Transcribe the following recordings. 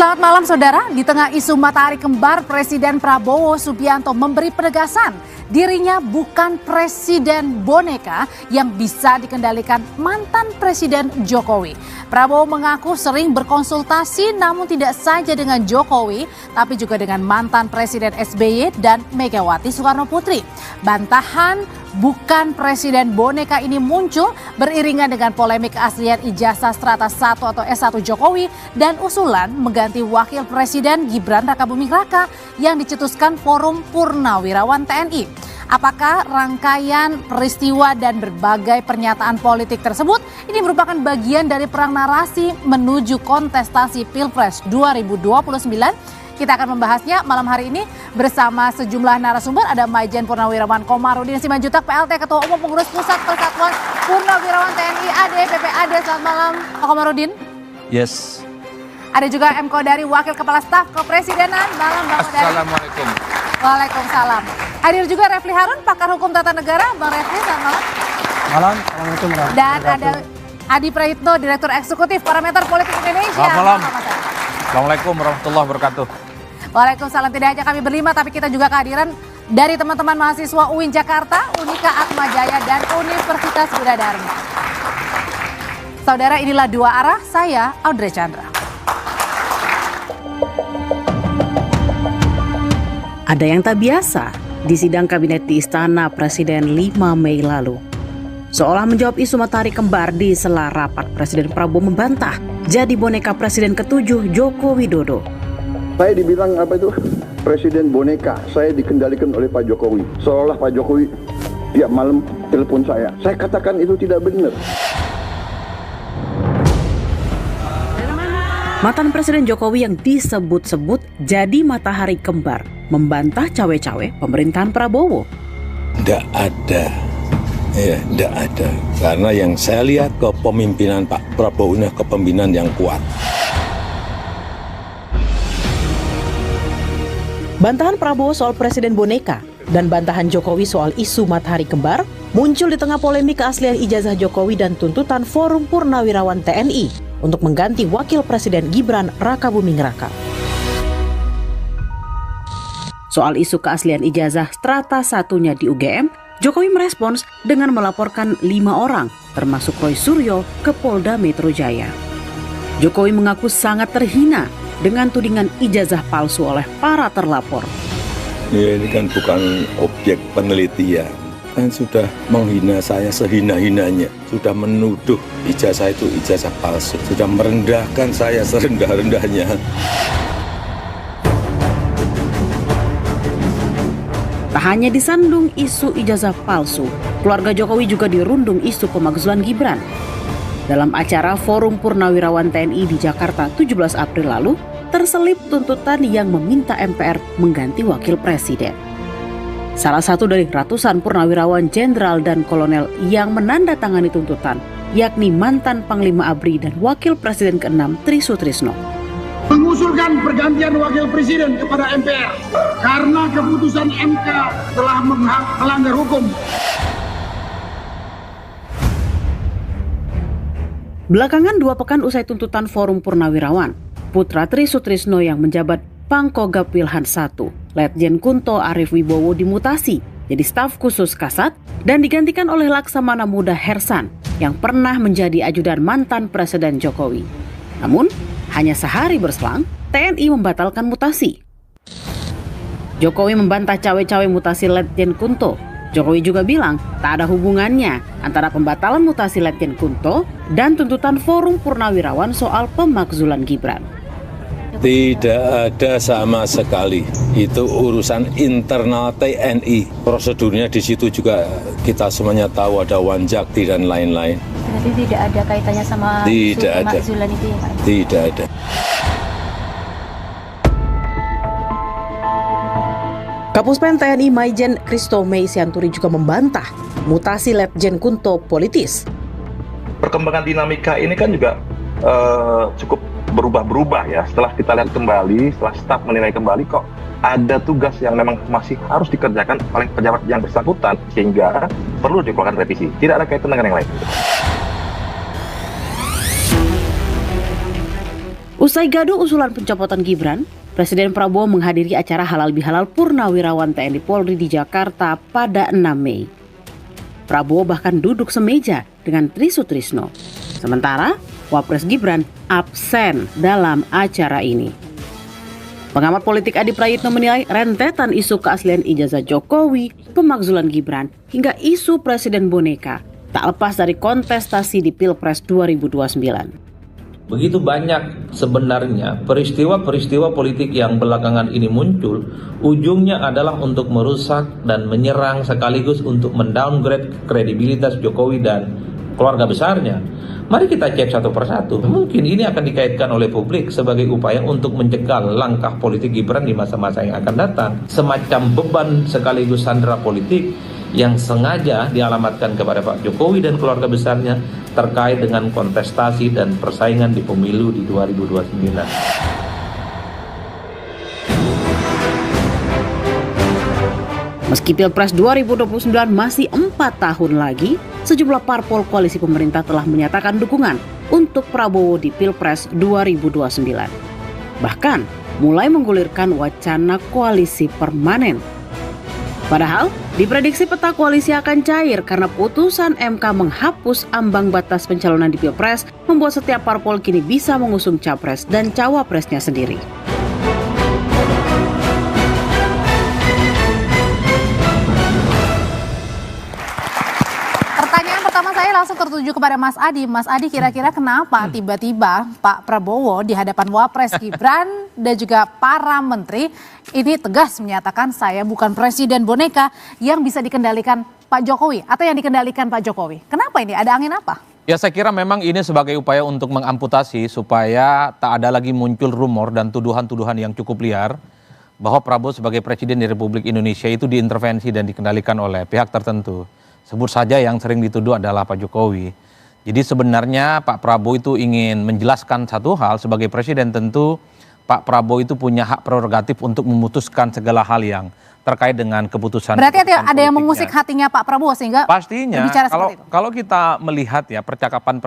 Selamat malam saudara, di tengah isu matahari kembar, Presiden Prabowo Subianto memberi penegasan dirinya bukan presiden boneka yang bisa dikendalikan mantan Presiden Jokowi. Prabowo mengaku sering berkonsultasi namun tidak saja dengan Jokowi, tapi juga dengan mantan Presiden SBY dan Megawati Soekarno Putri. Bantahan bukan presiden boneka ini muncul beriringan dengan polemik keaslian ijazah strata 1 atau S1 Jokowi dan usulan mengganti wakil presiden Gibran Rakabuming Raka yang dicetuskan Forum Purnawirawan TNI. Apakah rangkaian peristiwa dan berbagai pernyataan politik tersebut ini merupakan bagian dari perang narasi menuju kontestasi Pilpres 2029? Kita akan membahasnya malam hari ini bersama sejumlah narasumber. Ada Maijen Purnawirawan Komarudin Simanjuntak, PLT Ketua Umum Pengurus Pusat Persatuan Purnawirawan TNI AD PPAD. Selamat malam Pak Komarudin. Yes. Ada juga M. Kodari, Wakil Kepala Staf Kepresidenan. Malam Bang Kodari. Assalamualaikum. Waalaikumsalam. Hadir juga Refli Harun, Pakar Hukum Tata Negara. Bang Refli, selamat malam. Malam, Assalamualaikum. Dan ada Adi Prayitno, Direktur Eksekutif Parameter Politik Indonesia. Selamat malam. Assalamualaikum warahmatullahi wabarakatuh. Waalaikumsalam. Tidak hanya kami berlima, tapi kita juga kehadiran dari teman-teman mahasiswa UIN Jakarta, Unika Atmajaya, dan Universitas Bidadari. Saudara, inilah Dua Arah, saya Audrey Chandra. Ada yang tak biasa di sidang kabinet di Istana Presiden 5 Mei lalu. Seolah menjawab isu matahari kembar di sela rapat, Presiden Prabowo membantah jadi boneka Presiden ke-7 Joko Widodo. Saya dibilang presiden boneka, saya dikendalikan oleh Pak Jokowi. Seolah Pak Jokowi tiap malam telepon saya. Saya katakan itu tidak benar. Mantan Presiden Jokowi yang disebut-sebut jadi matahari kembar membantah cawe-cawe pemerintahan Prabowo. Tidak ada. Ya, tidak ada. Karena yang saya lihat kepemimpinan Pak Prabowo ini kepemimpinan yang kuat. Bantahan Prabowo soal presiden boneka dan bantahan Jokowi soal isu matahari kembar muncul di tengah polemik keaslian ijazah Jokowi dan tuntutan Forum Purnawirawan TNI untuk mengganti wakil presiden Gibran Rakabuming Raka. Soal isu keaslian ijazah strata satunya di UGM, Jokowi merespons dengan melaporkan 5 orang, termasuk Roy Suryo, ke Polda Metro Jaya. Jokowi mengaku sangat terhina dengan tudingan ijazah palsu oleh para terlapor. Ya, ini kan bukan objek penelitian. Kan sudah menghina saya sehina-hinanya. Sudah menuduh ijazah itu ijazah palsu. Sudah merendahkan saya serendah-rendahnya. Tak hanya disandung isu ijazah palsu, keluarga Jokowi juga dirundung isu pemakzulan Gibran. Dalam acara Forum Purnawirawan TNI di Jakarta 17 April lalu, terselip tuntutan yang meminta MPR mengganti wakil presiden. Salah satu dari ratusan purnawirawan jenderal dan kolonel yang menandatangani tuntutan, yakni mantan Panglima ABRI dan Wakil Presiden ke-6 Tri Sutrisno. Mengusulkan pergantian wakil presiden kepada MPR karena keputusan MK telah melanggar hukum. Belakangan 2 pekan usai tuntutan Forum Purnawirawan, putra Tri Sutrisno yang menjabat Pangkogap Wilhan I, Letjen Kunto Arief Wibowo dimutasi jadi staf khusus Kasat dan digantikan oleh Laksamana Muda Hersan yang pernah menjadi ajudan mantan Presiden Jokowi. Namun, hanya sehari berselang, TNI membatalkan mutasi. Jokowi membantah cawe-cawe mutasi Letjen Kunto. Jokowi juga bilang tak ada hubungannya antara pembatalan mutasi Letjen Kunto dan tuntutan Forum Purnawirawan soal pemakzulan Gibran. Tidak ada sama sekali. Itu urusan internal TNI. Prosedurnya di situ juga kita semuanya tahu, ada Wanjakti dan lain-lain. Berarti tidak ada kaitannya sama isu pemakzulan itu ya Pak? Tidak ada. Kapuspen TNI Maijen Kristo Mei Sianturi juga membantah mutasi Letjen Kunto politis. Perkembangan dinamika ini kan juga cukup berubah-berubah ya. Setelah kita lihat kembali, setelah staf menilai kembali kok ada tugas yang memang masih harus dikerjakan oleh pejabat yang bersangkutan sehingga perlu dikeluarkan revisi. Tidak ada kaitan dengan yang lain. Usai gaduh usulan pencopotan Gibran, Presiden Prabowo menghadiri acara halal bihalal Purnawirawan TNI Polri di Jakarta pada 6 Mei. Prabowo bahkan duduk semeja dengan Tri Sutrisno. Sementara Wapres Gibran absen dalam acara ini. Pengamat politik Adi Prayitno menilai rentetan isu keaslian ijazah Jokowi, pemakzulan Gibran, hingga isu Presiden Boneka tak lepas dari kontestasi di Pilpres 2029. Begitu banyak sebenarnya peristiwa-peristiwa politik yang belakangan ini muncul, ujungnya adalah untuk merusak dan menyerang sekaligus untuk mendowngrade kredibilitas Jokowi dan keluarga besarnya. Mari kita cek satu persatu. Mungkin ini akan dikaitkan oleh publik sebagai upaya untuk mencegah langkah politik Gibran di masa-masa yang akan datang. Semacam beban sekaligus sandera politik yang sengaja dialamatkan kepada Pak Jokowi dan keluarga besarnya terkait dengan kontestasi dan persaingan di pemilu di 2029. Meski Pilpres 2029 masih 4 tahun lagi, sejumlah parpol koalisi pemerintah telah menyatakan dukungan untuk Prabowo di Pilpres 2029. Bahkan mulai menggulirkan wacana koalisi permanen. Padahal, diprediksi peta koalisi akan cair karena putusan MK menghapus ambang batas pencalonan di Pilpres membuat setiap parpol kini bisa mengusung capres dan cawapresnya sendiri. Pertanyaan pertama saya langsung tertuju kepada Mas Adi. Mas Adi, kira-kira kenapa tiba-tiba Pak Prabowo di hadapan Wapres Gibran dan juga para menteri ini tegas menyatakan saya bukan presiden boneka yang bisa dikendalikan Pak Jokowi atau yang dikendalikan Pak Jokowi. Kenapa ini? Ada angin apa? Ya, saya kira memang ini sebagai upaya untuk mengamputasi supaya tak ada lagi muncul rumor dan tuduhan-tuduhan yang cukup liar bahwa Prabowo sebagai presiden di Republik Indonesia itu diintervensi dan dikendalikan oleh pihak tertentu. Sebut saja yang sering dituduh adalah Pak Jokowi. Jadi sebenarnya Pak Prabowo itu ingin menjelaskan satu hal, sebagai presiden tentu Pak Prabowo itu punya hak prerogatif untuk memutuskan segala hal yang terkait dengan keputusan. Berarti ada yang mengusik hatinya Pak Prabowo sehingga pastinya berbicara seperti itu. Kalau kita melihat ya percakapan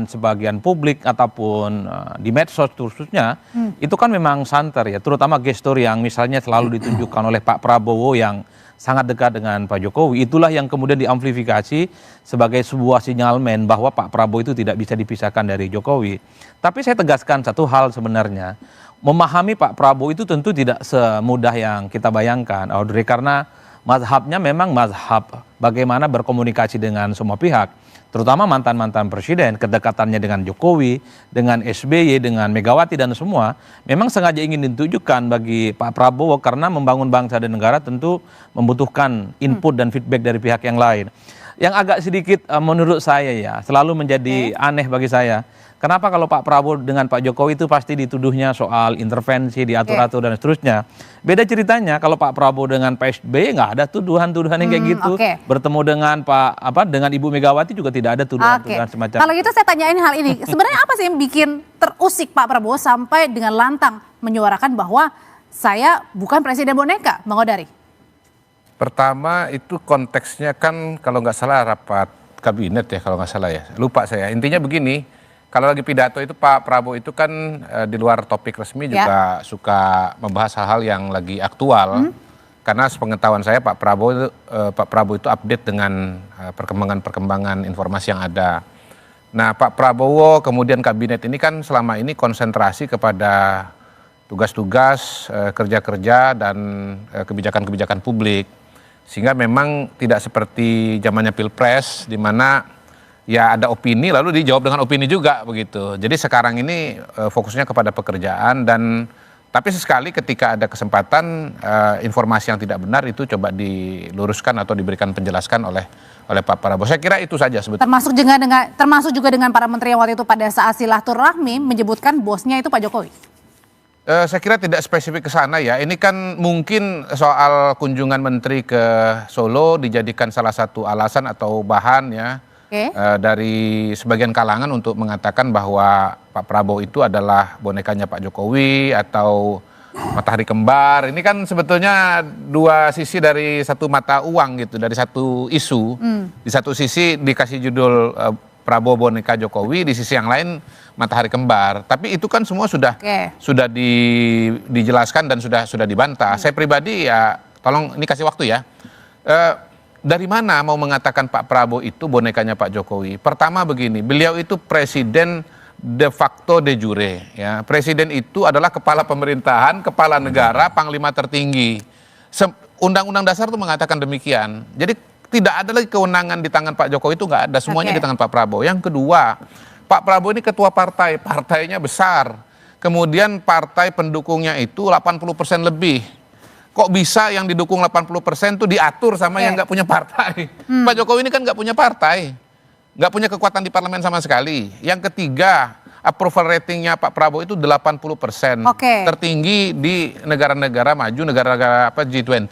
sebagian publik ataupun di medsos khususnya itu kan memang santer ya, terutama gestur yang misalnya selalu ditunjukkan oleh Pak Prabowo yang sangat dekat dengan Pak Jokowi. Itulah yang kemudian diamplifikasi sebagai sebuah sinyalmen bahwa Pak Prabowo itu tidak bisa dipisahkan dari Jokowi. Tapi saya tegaskan satu hal sebenarnya. Memahami Pak Prabowo itu tentu tidak semudah yang kita bayangkan, Audrey, karena mazhabnya memang mazhab bagaimana berkomunikasi dengan semua pihak, terutama mantan-mantan presiden, kedekatannya dengan Jokowi, dengan SBY, dengan Megawati dan semua, memang sengaja ingin ditunjukkan bagi Pak Prabowo karena membangun bangsa dan negara tentu membutuhkan input dan feedback dari pihak yang lain. Yang agak sedikit menurut saya ya, selalu menjadi aneh bagi saya. Kenapa kalau Pak Prabowo dengan Pak Jokowi itu pasti dituduhnya soal intervensi, diatur-atur dan seterusnya. Beda ceritanya kalau Pak Prabowo dengan Pak SBY nggak ada tuduhan-tuduhan yang kayak gitu. Bertemu dengan dengan Ibu Megawati juga tidak ada tuduhan-tuduhan semacam. Kalau gitu saya tanyain hal ini. Sebenarnya apa sih yang bikin terusik Pak Prabowo sampai dengan lantang menyuarakan bahwa saya bukan presiden boneka, Bang Odari? Pertama itu konteksnya kan kalau nggak salah rapat kabinet ya, kalau nggak salah ya. Lupa saya. Intinya begini. Kalau lagi pidato itu Pak Prabowo itu kan di luar topik resmi juga suka membahas hal-hal yang lagi aktual. Karena sepengetahuan saya Pak Prabowo itu update dengan perkembangan-perkembangan informasi yang ada. Nah Pak Prabowo kemudian kabinet ini kan selama ini konsentrasi kepada tugas-tugas, kerja-kerja dan kebijakan-kebijakan publik. Sehingga memang tidak seperti zamannya Pilpres di mana ya ada opini lalu dijawab dengan opini juga begitu. Jadi sekarang ini fokusnya kepada pekerjaan tapi sesekali ketika ada kesempatan informasi yang tidak benar itu coba diluruskan atau diberikan penjelasan oleh Pak Prabowo. Saya kira itu saja sebetulnya. Termasuk juga dengan para menteri yang waktu itu pada saat silaturahmi menyebutkan bosnya itu Pak Jokowi. Saya kira tidak spesifik ke sana ya. Ini kan mungkin soal kunjungan menteri ke Solo dijadikan salah satu alasan atau bahan ya. Dari sebagian kalangan untuk mengatakan bahwa Pak Prabowo itu adalah bonekanya Pak Jokowi atau matahari kembar. Ini kan sebetulnya dua sisi dari satu mata uang gitu, dari satu isu. Di satu sisi dikasih judul Prabowo boneka Jokowi, di sisi yang lain matahari kembar. Tapi itu kan semua sudah dijelaskan dan sudah dibantah. Saya pribadi ya, tolong ini kasih waktu ya. Dari mana mau mengatakan Pak Prabowo itu bonekanya Pak Jokowi? Pertama begini, beliau itu presiden de facto de jure. Ya. Presiden itu adalah kepala pemerintahan, kepala negara, panglima tertinggi. Undang-undang dasar itu mengatakan demikian. Jadi tidak ada lagi kewenangan di tangan Pak Jokowi, itu nggak ada, semuanya di tangan Pak Prabowo. Yang kedua, Pak Prabowo ini ketua partai, partainya besar. Kemudian partai pendukungnya itu 80% lebih. Kok bisa yang didukung 80% itu diatur sama yang nggak punya partai? Pak Jokowi ini kan nggak punya partai, nggak punya kekuatan di parlemen sama sekali. Yang ketiga, approval ratingnya Pak Prabowo itu 80%, tertinggi di negara-negara maju, negara-negara G20.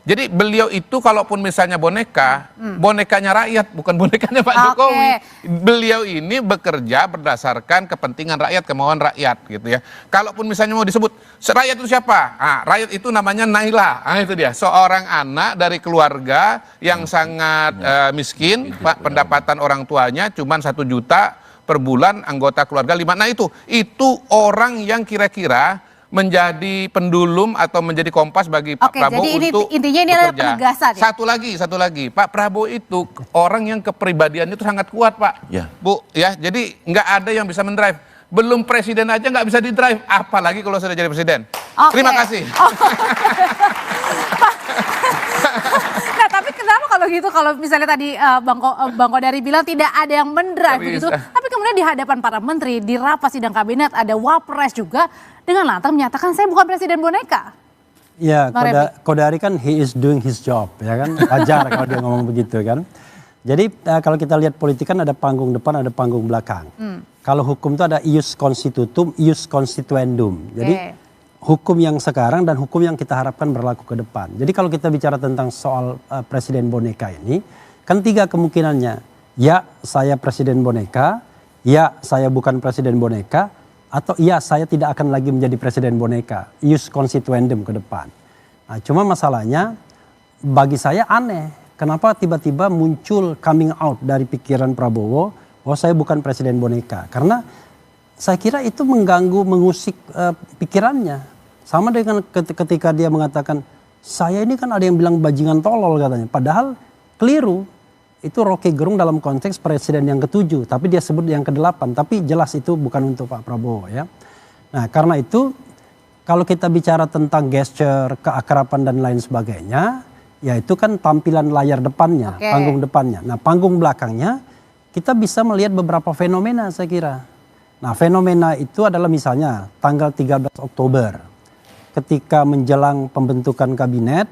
Jadi beliau itu kalaupun misalnya boneka, bonekanya rakyat, bukan bonekanya Pak Jokowi. Beliau ini bekerja berdasarkan kepentingan rakyat, kemauan rakyat gitu ya. Kalaupun misalnya mau disebut, rakyat itu siapa? Rakyat itu namanya Naila, itu dia. Seorang anak dari keluarga yang sangat miskin, pendapatan orang tuanya cuma 1 juta per bulan, anggota keluarga 5. Nah itu orang yang kira-kira menjadi pendulum atau menjadi kompas bagi Pak Prabowo jadi untuk intinya ini adalah penegasan. Satu lagi, Pak Prabowo itu orang yang kepribadiannya itu sangat kuat, Pak. Bu, ya, jadi nggak ada yang bisa mendrive. Belum presiden aja nggak bisa didrive, apalagi kalau sudah jadi presiden. Terima kasih. Nah, tapi kenapa kalau gitu, kalau misalnya tadi Bang Kodari bilang tidak ada yang mendrive begitu, tapi kemudian di hadapan para menteri, di rapat sidang kabinet ada Wapres juga dengan lantang menyatakan saya bukan presiden boneka. Ya, Kodari kan he is doing his job, ya kan, wajar kalau dia ngomong begitu kan. Jadi kalau kita lihat politik kan ada panggung depan, ada panggung belakang. Kalau hukum itu ada ius constitutum, ius constituendum. Jadi hukum yang sekarang dan hukum yang kita harapkan berlaku ke depan. Jadi kalau kita bicara tentang soal presiden boneka ini, kan 3 kemungkinannya. Ya, saya presiden boneka, ya, saya bukan presiden boneka, atau ya, saya tidak akan lagi menjadi presiden boneka. Ius constituendum ke depan. Nah, cuma masalahnya bagi saya aneh. Kenapa tiba-tiba muncul coming out dari pikiran Prabowo bahwa saya bukan presiden boneka. Karena saya kira itu mengganggu, mengusik pikirannya. Sama dengan ketika dia mengatakan, saya ini kan ada yang bilang bajingan tolol katanya. Padahal keliru. Itu Rocky Gerung dalam konteks presiden yang ke-7. Tapi dia sebut yang ke-8. Tapi jelas itu bukan untuk Pak Prabowo ya. Nah karena itu kalau kita bicara tentang gesture, keakraban dan lain sebagainya. Ya itu kan tampilan layar depannya, panggung depannya. Nah panggung belakangnya kita bisa melihat beberapa fenomena saya kira. Nah fenomena itu adalah misalnya tanggal 13 Oktober. Ketika menjelang pembentukan kabinet,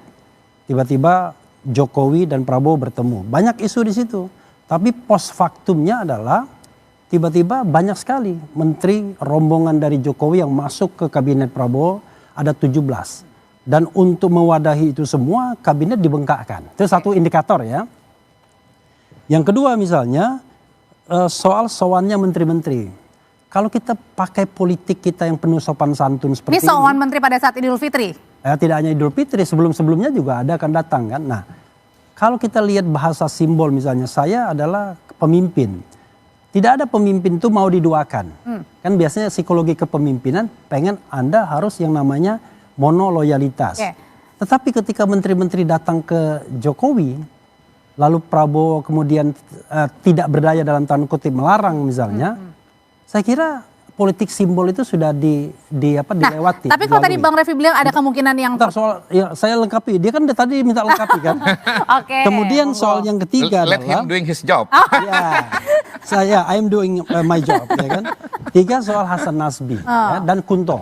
tiba-tiba Jokowi dan Prabowo bertemu. Banyak isu di situ. Tapi post factumnya adalah tiba-tiba banyak sekali menteri rombongan dari Jokowi yang masuk ke kabinet Prabowo ada 17. Dan untuk mewadahi itu semua kabinet dibengkakkan. Itu satu indikator ya. Yang kedua misalnya soal sowannya menteri-menteri. Kalau kita pakai politik kita yang penuh sopan santun seperti ini. Ini sowan menteri pada saat Idul Fitri? Tidak hanya Idul Fitri, sebelum-sebelumnya juga ada akan datang kan. Nah kalau kita lihat bahasa simbol misalnya, saya adalah pemimpin. Tidak ada pemimpin itu mau diduakan. Kan biasanya psikologi kepemimpinan pengen Anda harus yang namanya monoloyalitas. Tetapi ketika menteri-menteri datang ke Jokowi, lalu Prabowo kemudian tidak berdaya dalam tanda kutip melarang misalnya, saya kira politik simbol itu sudah dilewati. Tapi kalau tadi Bang Refy bilang ada kemungkinan yang soal ya saya lengkapi, dia kan tadi minta lengkapi kan. Kemudian soal yang ketiga let him doing his job. Ya, I'm doing my job ya kan. 3 soal Hasan Nasbi ya, dan Kunto.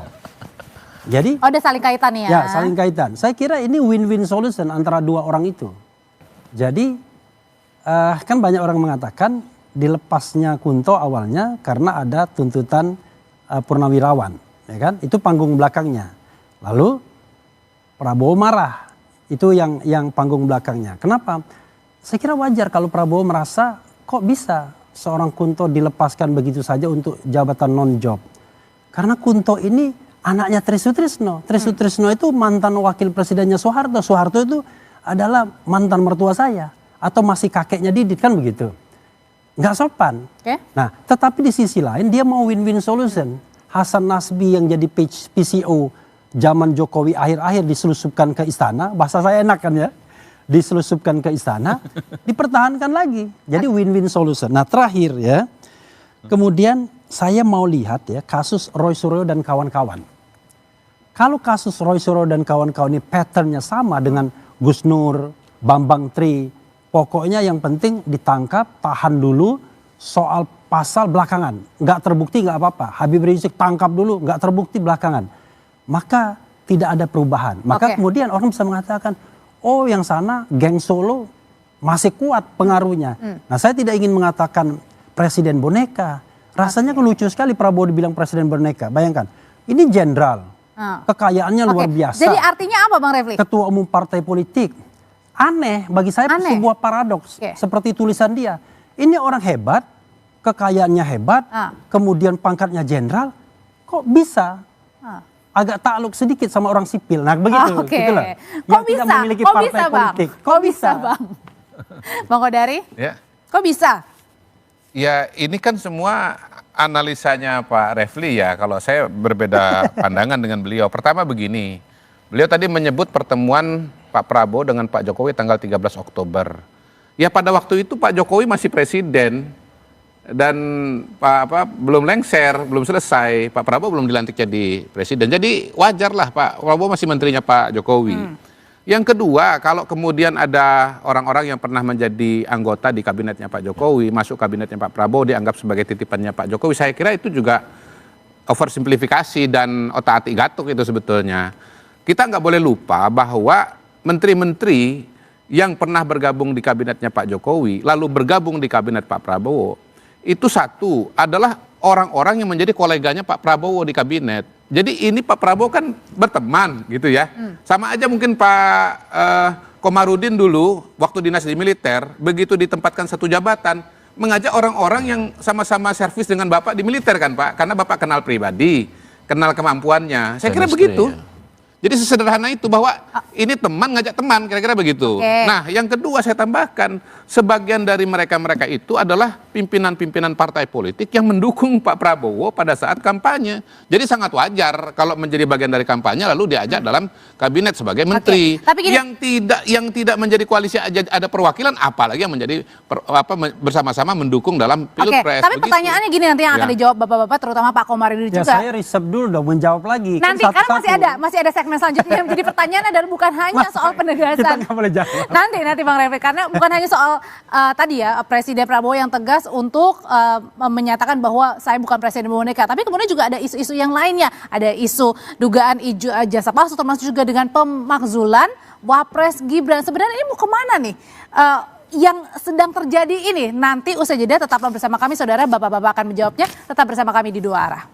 Jadi ada saling kaitan ya. Ya, saling kaitan. Saya kira ini win-win solution antara 2 orang itu. Jadi kan banyak orang mengatakan dilepasnya Kunto awalnya karena ada tuntutan Purnawirawan, ya kan? Itu panggung belakangnya. Lalu Prabowo marah. Itu yang panggung belakangnya. Kenapa? Saya kira wajar kalau Prabowo merasa kok bisa seorang Kunto dilepaskan begitu saja untuk jabatan non-job. Karena Kunto ini anaknya Tri Sutrisno. Tri Sutrisno itu mantan wakil presidennya Soeharto. Soeharto itu adalah mantan mertua saya. Atau masih kakeknya Didit kan begitu. nggak sopan. Nah, tetapi di sisi lain dia mau win-win solution. Hasan Nasbi yang jadi PCO zaman Jokowi akhir-akhir diselusupkan ke istana, bahasa saya enak kan ya, diselusupkan ke istana, dipertahankan lagi. Jadi win-win solution. Nah terakhir ya, kemudian saya mau lihat ya kasus Roy Suryo dan kawan-kawan. Kalau kasus Roy Suryo dan kawan-kawan ini patternnya sama dengan Gus Nur, Bambang Tri, pokoknya yang penting ditangkap, tahan dulu, soal pasal belakangan. Nggak terbukti nggak apa-apa. Habib Rizik tangkap dulu, nggak terbukti belakangan. Maka tidak ada perubahan. Maka kemudian orang bisa mengatakan, oh yang sana geng Solo masih kuat pengaruhnya. Nah saya tidak ingin mengatakan presiden boneka. Rasanya lucu sekali Prabowo dibilang presiden boneka. Bayangkan, ini jenderal, kekayaannya luar biasa. Jadi artinya apa Bang Refli? Ketua umum partai politik. Aneh, bagi saya sebuah paradoks. Seperti tulisan dia. Ini orang hebat, kekayaannya hebat, kemudian pangkatnya jenderal, kok bisa agak takluk sedikit sama orang sipil. Nah begitu. Gitulah. Kok bisa? Tidak memiliki partai politik. Kok bisa Bang? Bang Kodari? Ya. Kok bisa? Ya ini kan semua analisanya Pak Refli ya. Kalau saya berbeda pandangan dengan beliau. Pertama begini, beliau tadi menyebut pertemuan Pak Prabowo dengan Pak Jokowi tanggal 13 Oktober. Ya pada waktu itu Pak Jokowi masih presiden dan belum lengser, belum selesai. Pak Prabowo belum dilantik jadi presiden. Jadi wajarlah Pak Prabowo masih menterinya Pak Jokowi. Yang kedua, kalau kemudian ada orang-orang yang pernah menjadi anggota di kabinetnya Pak Jokowi, masuk kabinetnya Pak Prabowo dianggap sebagai titipannya Pak Jokowi, saya kira itu juga oversimplifikasi dan otak-atik gatuk itu sebetulnya. Kita nggak boleh lupa bahwa menteri-menteri yang pernah bergabung di kabinetnya Pak Jokowi, lalu bergabung di kabinet Pak Prabowo, itu satu adalah orang-orang yang menjadi koleganya Pak Prabowo di kabinet. Jadi ini Pak Prabowo kan berteman gitu ya. Sama aja mungkin Pak Komarudin dulu waktu dinas di militer, begitu ditempatkan satu jabatan, mengajak orang-orang yang sama-sama servis dengan Bapak di militer kan Pak. Karena Bapak kenal pribadi, kenal kemampuannya. Saya kira begitu. Jadi sesederhana itu bahwa ini teman ngajak teman, kira-kira begitu. Nah yang kedua saya tambahkan, sebagian dari mereka-mereka itu adalah pimpinan-pimpinan partai politik yang mendukung Pak Prabowo pada saat kampanye. Jadi sangat wajar kalau menjadi bagian dari kampanye lalu diajak dalam kabinet sebagai menteri. Tapi yang tidak menjadi koalisi aja ada perwakilan, apalagi yang menjadi bersama-sama mendukung dalam pilpres. Tapi pertanyaannya gini nanti yang akan dijawab bapak-bapak, terutama Pak Komarudin juga. Saya riset dulu dong menjawab lagi. Nanti kan masih ada segmen selanjutnya yang menjadi pertanyaan adalah bukan hanya soal penegasan. Kita nggak boleh jawab. Nanti Bang Refli, karena bukan hanya soal tadi ya Presiden Prabowo yang tegas untuk menyatakan bahwa saya bukan presiden boneka, tapi kemudian juga ada isu-isu yang lainnya, ada isu dugaan jasa palsu termasuk juga dengan pemakzulan Wapres Gibran. Sebenarnya ini mau kemana nih? Yang sedang terjadi ini nanti usai jeda tetaplah bersama kami saudara, bapak-bapak akan menjawabnya, tetap bersama kami di Dua Arah.